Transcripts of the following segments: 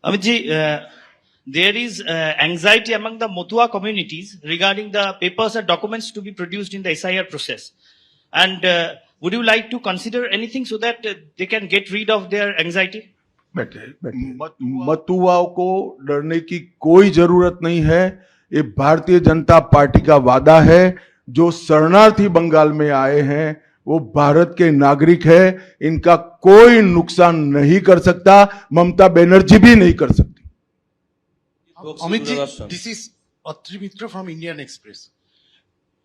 Amitji, there is anxiety among the Motua communities regarding the papers and documents to be produced in the SIR process. And would you like to consider anything so that they can get rid of their anxiety? मतुआओं को डरने की कोई जरूरत नहीं है। ये Bharatiya Janata party का वादा है। जो शरणार्थी बंगाल में आए हैं वो भारत के नागरिक है, इनका कोई नुकसान नहीं कर सकता, ममता बनर्जी भी नहीं कर सकती। Amit ji, this is Atri Mitra from Indian Express.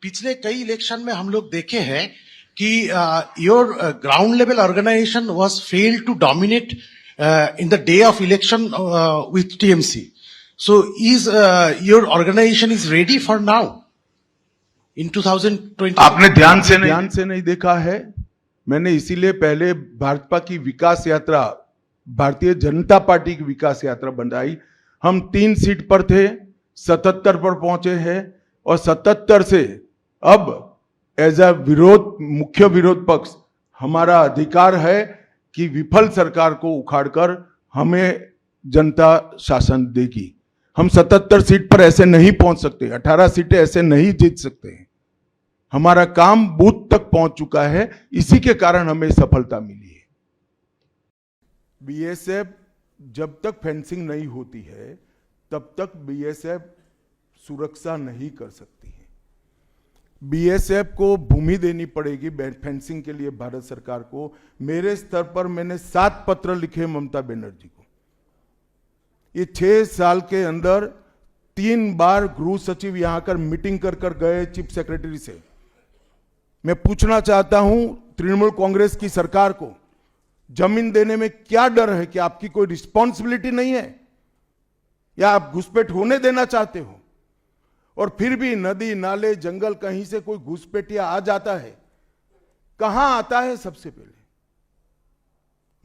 पिछले कई इलेक्शन में हम लोग देखे हैं कि your ground level organisation was failed to dominate in the day of election with TMC. So is your organization is ready for now in 2020? आपने ध्यान से नहीं देखा है। मैंने इसीलिए पहले भाजपा की विकास यात्रा, भारतीय जनता पार्टी की विकास यात्रा बनाई। हम 3 सीट पर थे, 77 पर पहुंचे हैं और 77 से अब एज अ मुख्य विरोध पक्ष हमारा अधिकार है कि विफल सरकार को उखाड़कर हमें जनता शासन देगी। हम 77 सीट पर ऐसे नहीं पहुंच सकते, 18 सीटें ऐसे नहीं जीत सकते हैं। हमारा काम बूथ तक पहुंच चुका है, इसी के कारण हमें सफलता मिली है। बीएसएफ जब तक फेंसिंग नहीं होती है तब तक बीएसएफ सुरक्षा नहीं कर सकती है। बीएसएफ को भूमि देनी पड़ेगी फेंसिंग के लिए भारत सरकार को। मेरे स्तर पर मैंने 7 पत्र लिखे ममता बनर्जी को। ये 6 साल के अंदर 3 बार गृह सचिव यहां आकर मीटिंग कर गए चीफ सेक्रेटरी से। मैं पूछना चाहता हूं तृणमूल कांग्रेस की सरकार को, जमीन देने में क्या डर है? कि आपकी कोई रिस्पॉन्सिबिलिटी नहीं है या आप घुसपैठ होने देना चाहते हो? और फिर भी नदी नाले जंगल कहीं से कोई घुसपैठिया आ जाता है, कहां आता है? सबसे पहले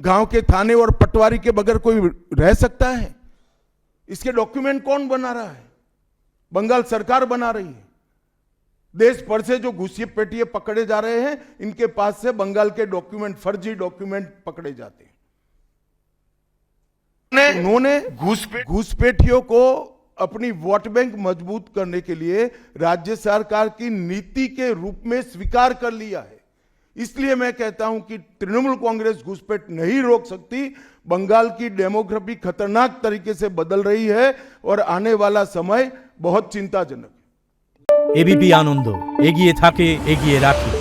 गांव के थाने और पटवारी के बगैर कोई रह सकता है? इसके डॉक्यूमेंट कौन बना रहा है? बंगाल सरकार बना रही है। देश भर से जो घुसपैठिए पकड़े जा रहे हैं, इनके पास से बंगाल के डॉक्यूमेंट, फर्जी डॉक्यूमेंट पकड़े जाते हैं। उन्होंने घुसपैठियों को अपनी वोट बैंक मजबूत करने के लिए राज्य सरकार की नीति के रूप में स्वीकार कर लिया है। इसलिए मैं कहता हूं कि तृणमूल कांग्रेस घुसपैठ नहीं रोक सकती। बंगाल की डेमोग्राफी खतरनाक तरीके से बदल रही है और आने वाला समय बहुत चिंताजनक है। एबीपी आनंद एगिए थाके एगिए राखे।